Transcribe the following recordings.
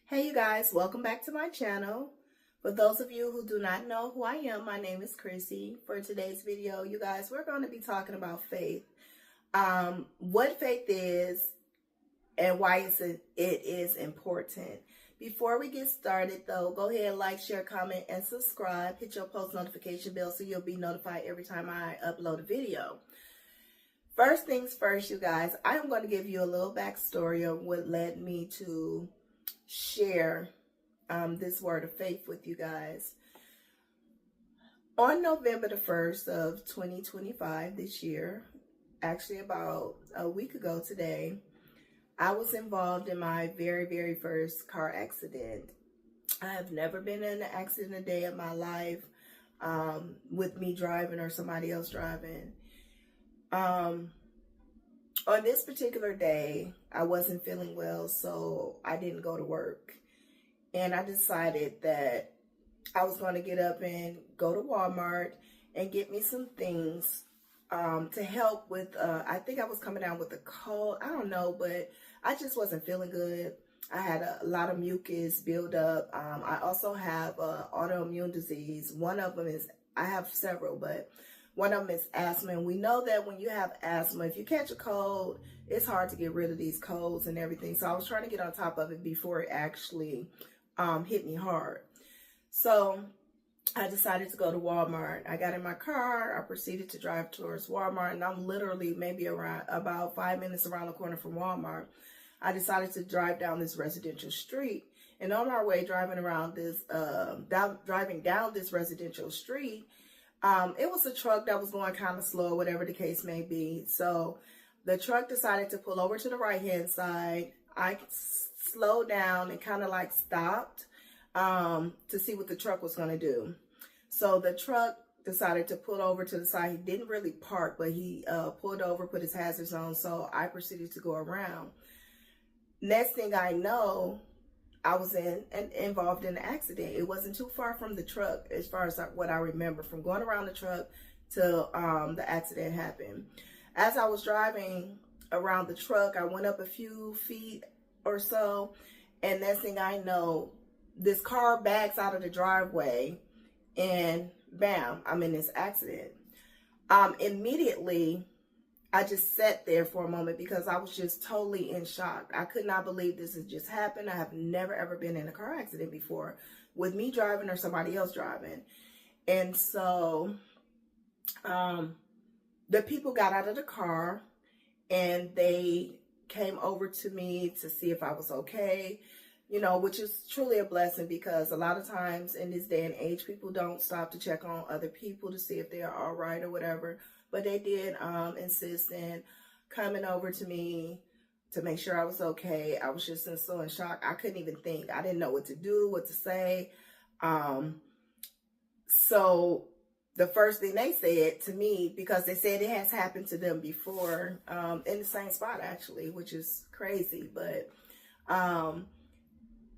Hey you guys, welcome back to my channel. For those of you who do not know who I am, my name is Chrissy. For today's video, you guys, we're going to be talking about faith. What faith is and why it is important. Before we get started though, go ahead, like, share, comment, and subscribe. Hit your post notification bell so you'll be notified every time I upload a video. First things first, you guys, I am going to give you a little backstory of what led me to share this word of faith with you guys. On November the 1st of 2025 this year, actually about a week ago today, I was involved in my very first car accident. I have never been in an accident a day of my life with me driving or somebody else driving. On this particular day, I wasn't feeling well, so I didn't go to work. And I decided that I was going to get up and go to Walmart and get me some things to help with, I think I was coming down with a cold. I don't know, but I just wasn't feeling good. I had a lot of mucus build up. I also have autoimmune disease. One of them is, I have several, but one of them is asthma. And we know that when you have asthma, if you catch a cold, it's hard to get rid of these colds and everything. So I was trying to get on top of it before it actually hit me hard. So I decided to go to Walmart. I got in my car. I proceeded to drive towards Walmart, and I'm literally maybe around about 5 minutes around the corner from Walmart. I decided to drive down this residential street, and on my way driving around this, driving down this residential street, it was a truck that was going kind of slow, whatever the case may be. So the truck decided to pull over to the right-hand side. I slowed down and kind of like stopped to see what the truck was going to do. So the truck decided to pull over to the side. He didn't really park, but he pulled over, put his hazards on. So I proceeded to go around. Next thing I know, I was involved in an accident. It wasn't too far from the truck as far as what I remember, from going around the truck till the accident happened. As I was driving around the truck, I went up a few feet or so, and next thing I know, this car backs out of the driveway, and bam, I'm in this accident. Immediately, I just sat there for a moment because I was just totally in shock. I could not believe this had just happened. I have never ever been in a car accident before with me driving or somebody else driving. And so the people got out of the car and they came over to me to see if I was okay, you know, which is truly a blessing because a lot of times in this day and age, people don't stop to check on other people to see if they are all right or whatever. But they did insist in coming over to me to make sure I was okay. I was just so in shock. I couldn't even think. I didn't know what to do, what to say. So the first thing they said to me, because they said it has happened to them before, in the same spot actually, which is crazy. But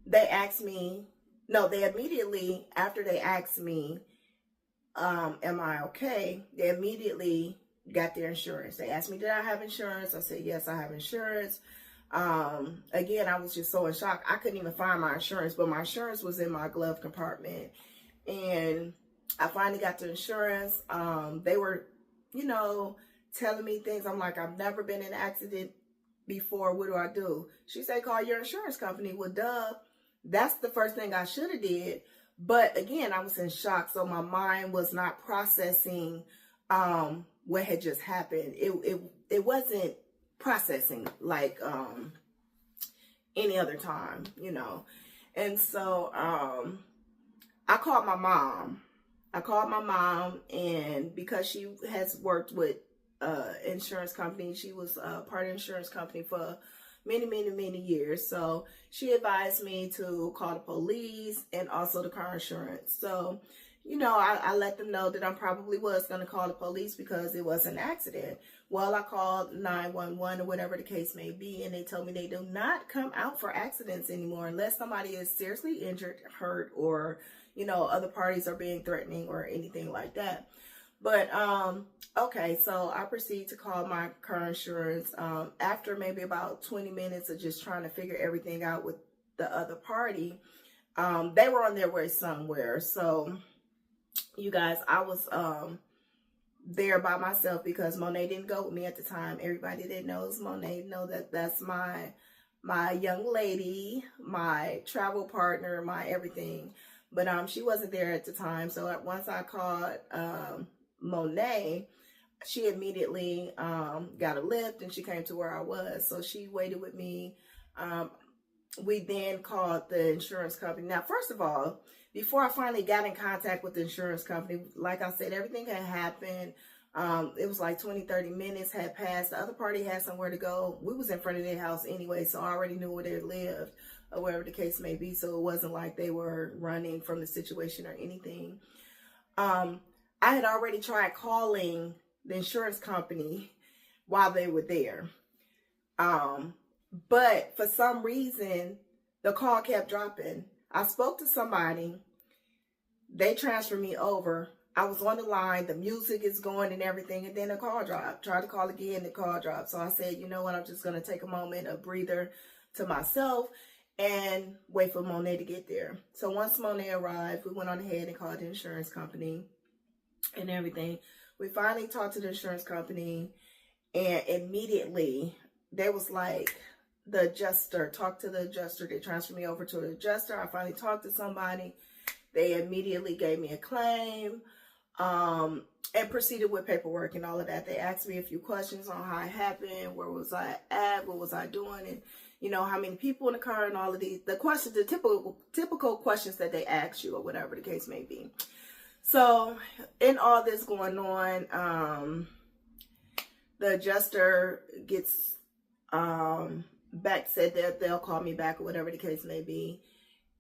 they asked me, no, they immediately, after they asked me, am I okay? They immediately got their insurance. They asked me, did I have insurance? I said, yes, I have insurance. Again, I was just so in shock. I couldn't even find my insurance, but my insurance was in my glove compartment. And I finally got the insurance. They were, you know, telling me things. I'm like, I've never been in an accident before. What do I do? She said, call your insurance company. Well, duh. That's the first thing I should have did. But again, I was in shock, so my mind was not processing what had just happened. It wasn't processing like any other time, you know. And so I called my mom. And because she has worked with insurance company, she was part of insurance company for many years. So she advised me to call the police and also the car insurance. So, you know, I let them know that I probably was going to call the police because it was an accident. Well, I called 911 or whatever the case may be, and they told me they do not come out for accidents anymore unless somebody is seriously injured, hurt, or, you know, other parties are being threatening or anything like that. But, okay, so I proceed to call my car insurance after maybe about 20 minutes of just trying to figure everything out with the other party, they were on their way somewhere. So you guys, I was there by myself because Monet didn't go with me at the time. Everybody that knows Monet know that that's my young lady, my travel partner, my everything. But she wasn't there at the time. So once I called Monet, she immediately got a lift and she came to where I was. So she waited with me. We then called the insurance company. Now, first of all, before I finally got in contact with the insurance company, like I said, everything had happened. It was like 20, 30 minutes had passed. The other party had somewhere to go. We was in front of their house anyway, so I already knew where they lived or wherever the case may be. So it wasn't like they were running from the situation or anything. I had already tried calling the insurance company while they were there. But for some reason, the call kept dropping. I spoke to somebody. They transferred me over. I was on the line. The music is going and everything. And then the call dropped. Tried to call again. The call dropped. So I said, you know what? I'm just going to take a moment, a breather to myself and wait for Monet to get there. So once Monet arrived, we went on ahead and called the insurance company and everything. We finally talked to the insurance company, and immediately they was like, the adjuster, talked to the adjuster. They transferred me over to the adjuster. I finally talked to somebody. They immediately gave me a claim and proceeded with paperwork and all of that. They asked me a few questions on how it happened, where was I at, what was I doing, and you know, how many people in the car and all of these, the questions, the typical questions that they ask you or whatever the case may be. So in all this going on, the adjuster gets back, said that they'll call me back or whatever the case may be.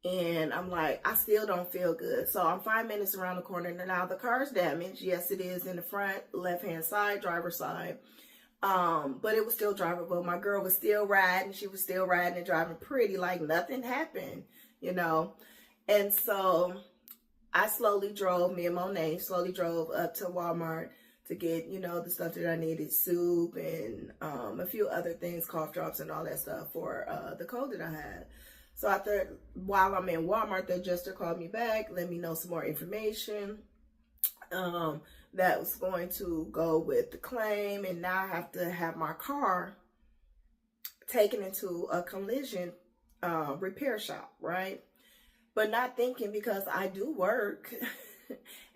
And I'm like, I still don't feel good. So I'm 5 minutes around the corner. And now the car's damaged. Yes, it is in the front, left-hand side, driver's side. But it was still drivable. My girl was still riding. She was still riding and driving pretty like nothing happened, you know. And so I slowly drove, me and Monet slowly drove up to Walmart to get, you know, the stuff that I needed, soup and a few other things, cough drops and all that stuff for the cold that I had. So after, while I'm in Walmart, the adjuster called me back, let me know some more information that was going to go with the claim. And now I have to have my car taken into a collision repair shop, right? But not thinking, because I do work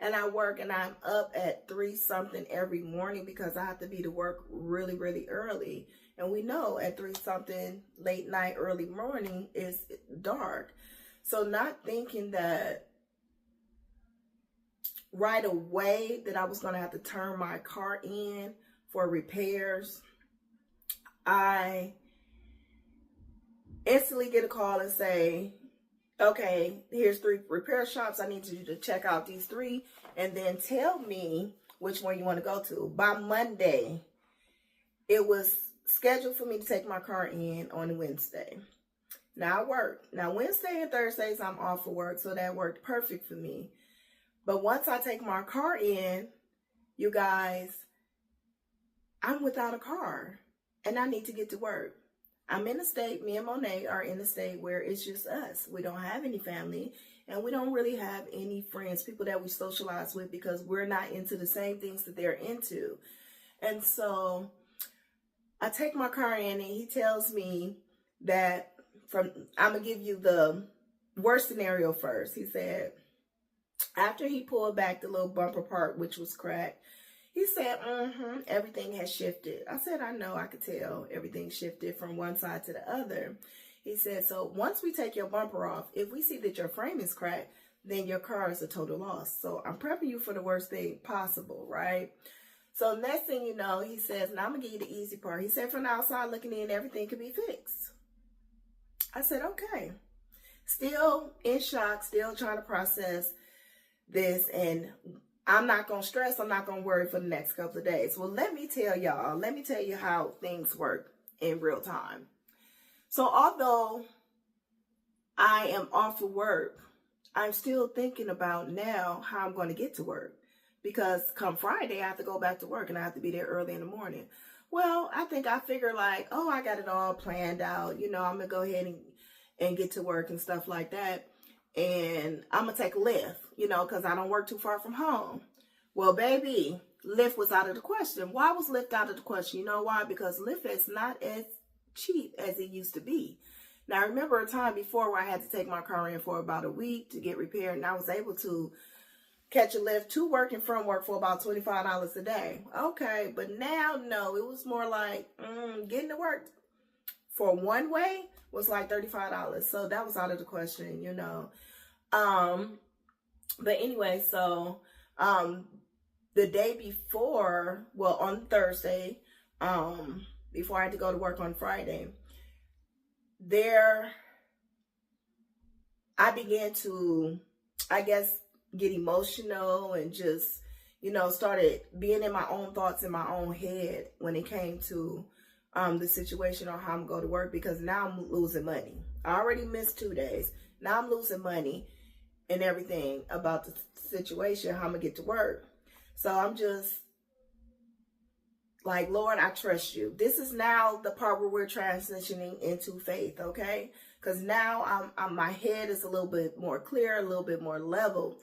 and I'm up at 3 something every morning because I have to be to work really, really early. And we know at 3 something, late night, early morning is dark. So not thinking that right away that I was going to have to turn my car in for repairs, I instantly get a call and say, okay, here's 3 repair shops. I need you to check out these 3 and then tell me which one you want to go to. By Monday, it was scheduled for me to take my car in on Wednesday. Now I work. Now Wednesday and Thursdays I'm off for work, so that worked perfect for me. But once I take my car in, you guys, I'm without a car and I need to get to work. I'm in a state, me and Monet are in a state where it's just us. We don't have any family and we don't really have any friends, people that we socialize with, because we're not into the same things that they're into. And so I take my car in and he tells me that I'm going to give you the worst scenario first. He said, after he pulled back the little bumper part, which was cracked, he said, everything has shifted. I said, I know, I could tell everything shifted from one side to the other. He said, so once we take your bumper off, if we see that your frame is cracked, then your car is a total loss. So I'm prepping you for the worst thing possible, right? So next thing you know, he says, now I'm going to give you the easy part. He said, from the outside looking in, everything could be fixed. I said, okay. Still in shock, still trying to process this, and I'm not going to stress. I'm not going to worry for the next couple of days. Well, let me tell you how things work in real time. So although I am off of work, I'm still thinking about now how I'm going to get to work, because come Friday, I have to go back to work and I have to be there early in the morning. Well, I figure like, oh, I got it all planned out. You know, I'm going to go ahead and get to work and stuff like that. And I'm going to take a Lyft, you know, because I don't work too far from home. Well, baby, Lyft was out of the question. Why was Lyft out of the question? You know why? Because Lyft is not as cheap as it used to be. Now, I remember a time before where I had to take my car in for about a week to get repaired, and I was able to catch a Lyft to work and from work for about $25 a day. Okay, but now, no, it was more like getting to work for one way was like $35. So that was out of the question, you know. But anyway, so the day before, well, on Thursday, before I had to go to work on Friday, I began to, I guess, get emotional and just, you know, started being in my own thoughts in my own head when it came to the situation on how I'm going to work, because now I'm losing money. I already missed 2 days. Now I'm losing money and everything about the situation, how I'm going to get to work. So I'm just like, Lord, I trust you. This is now the part where we're transitioning into faith, okay? Because now my head is a little bit more clear, a little bit more level,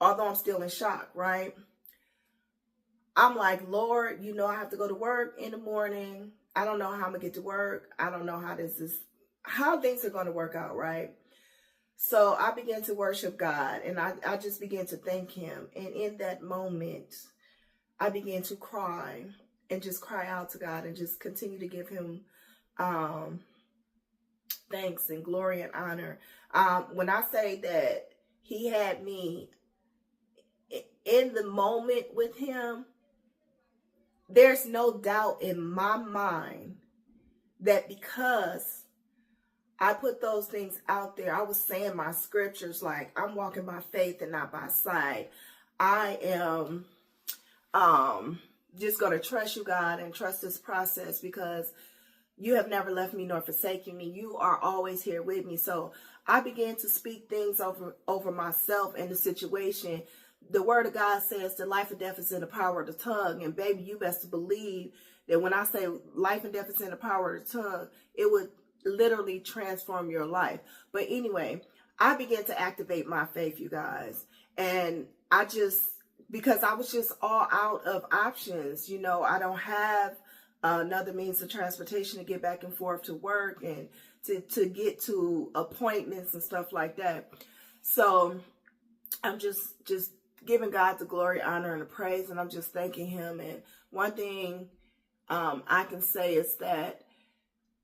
although I'm still in shock, right? I'm like, Lord, you know, I have to go to work in the morning. I don't know how I'm going to get to work. I don't know how things are going to work out, right? So I began to worship God, and I just began to thank him. And in that moment, I began to cry and just cry out to God and just continue to give him thanks and glory and honor. When I say that he had me in the moment with him, there's no doubt in my mind that because I put those things out there, I was saying my scriptures like, I'm walking by faith and not by sight. I am just going to trust you, God, and trust this process, because you have never left me nor forsaken me. You are always here with me. So I began to speak things over myself and the situation. The word of God says the life and death is in the power of the tongue. And baby, you best believe that when I say life and death is in the power of the tongue, it would literally transform your life. But anyway, I began to activate my faith, you guys. And because I was just all out of options, you know, I don't have another means of transportation to get back and forth to work and to get to appointments and stuff like that. So I'm just giving God the glory, honor, and the praise, and I'm just thanking him. And one thing I can say is that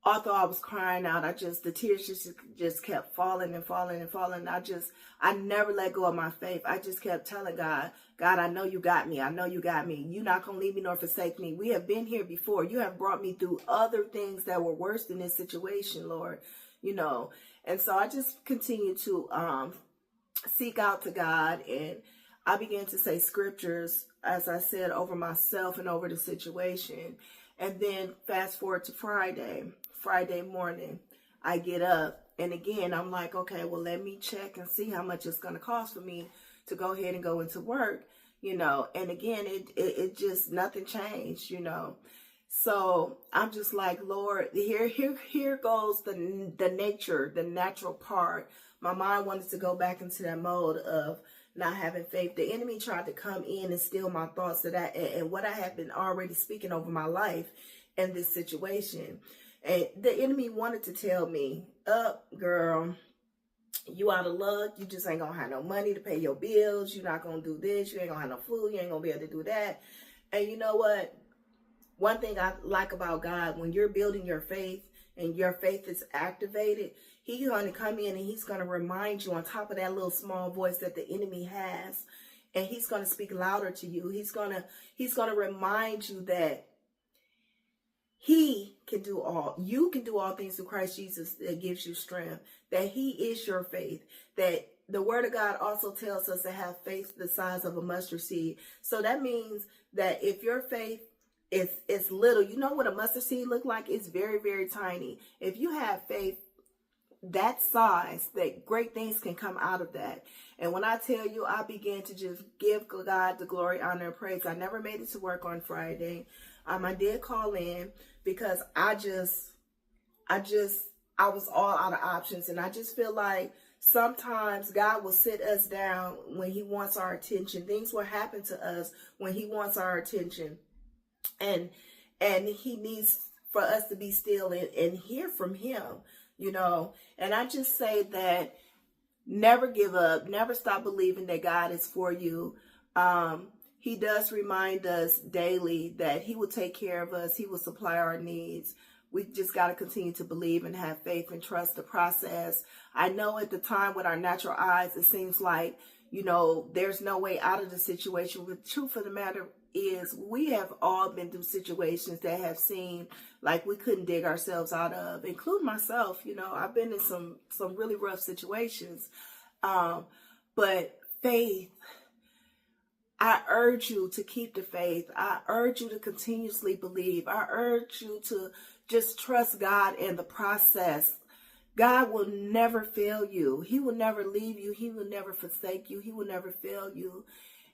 although I was crying out, the tears just kept falling and falling and falling. I never let go of my faith. I just kept telling God, I know you got me. I know you got me. You're not going to leave me nor forsake me. We have been here before. You have brought me through other things that were worse than this situation, Lord, you know. And so I just continue to seek out to God, and I began to say scriptures, as I said, over myself and over the situation. And then fast forward to Friday morning, I get up, and again, I'm like, okay, well, let me check and see how much it's going to cost for me to go ahead and go into work, you know. And again, it just, nothing changed, you know. So I'm just like, Lord, here goes the natural part. My mind wanted to go back into that mode of not having faith. The enemy tried to come in and steal my thoughts and what I had been already speaking over my life in this situation. And the enemy wanted to tell me, girl, you out of luck. You just ain't gonna have no money to pay your bills. You're not gonna do this. You ain't gonna have no food. You ain't gonna be able to do that. And you know what? One thing I like about God, when you're building your faith and your faith is activated, he's going to come in and he's going to remind you on top of that little small voice that the enemy has. And he's going to speak louder to you. He's going to remind you that you can do all things through Christ Jesus that gives you strength, that he is your faith, that the word of God also tells us to have faith the size of a mustard seed. So that means that if your faith it's little, you know what a mustard seed look like? It's very, very tiny. If you have faith that size, that great things can come out of that. And when I tell you, I began to just give God the glory, honor, and praise. I never made it to work on Friday. I did call in because I I was all out of options. And I just feel like sometimes God will sit us down when he wants our attention. Things will happen to us when he wants our attention. And he needs for us to be still and hear from him, you know. And I just say that never give up, never stop believing that God is for you. He does remind us daily that he will take care of us. He will supply our needs. We just got to continue to believe and have faith and trust the process. I know at the time with our natural eyes, it seems like, you know, there's no way out of the situation. But the truth of the matter is we have all been through situations that have seemed like we couldn't dig ourselves out of, including myself. You know, I've been in some really rough situations. But faith, I urge you to keep the faith. I urge you to continuously believe. I urge you to just trust God in the process. God will never fail you. He will never leave you. He will never forsake you. He will never fail you.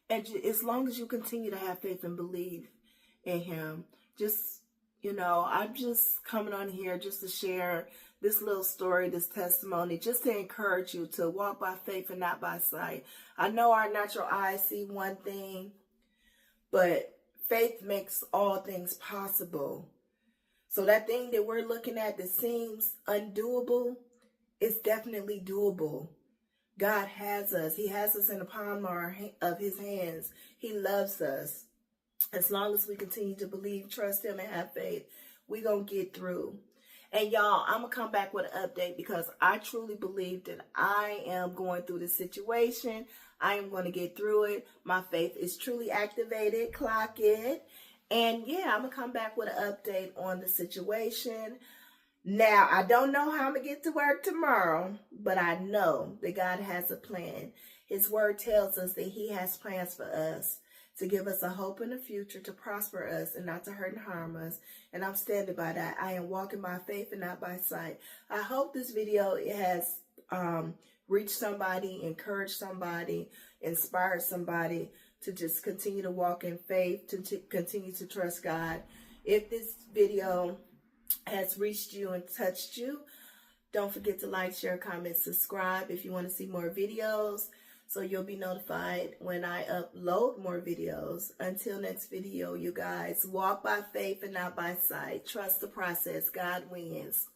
And as long as you continue to have faith and believe in him, just, you know, I'm just coming on here just to share this little story, this testimony, just to encourage you to walk by faith and not by sight. I know our natural eyes see one thing, but faith makes all things possible. So that thing that we're looking at that seems undoable is definitely doable. God has us. He has us in the palm of his hands. He loves us. As long as we continue to believe, trust him, and have faith, we're going to get through. And y'all, I'm going to come back with an update because I truly believe that I am going through this situation. I am going to get through it. My faith is truly activated. Clock it. And yeah, I'm going to come back with an update on the situation. Now, I don't know how I'm going to get to work tomorrow, but I know that God has a plan. His word tells us that he has plans for us, to give us a hope in the future, to prosper us and not to hurt and harm us. And I'm standing by that. I am walking by faith and not by sight. I hope this video has reached somebody, encouraged somebody, inspired somebody to just continue to walk in faith, to continue to trust God. If this video has reached you and touched you, don't forget to like, share, comment, subscribe if you want to see more videos, so you'll be notified when I upload more videos. Until next video, you guys, walk by faith and not by sight. Trust the process. God wins.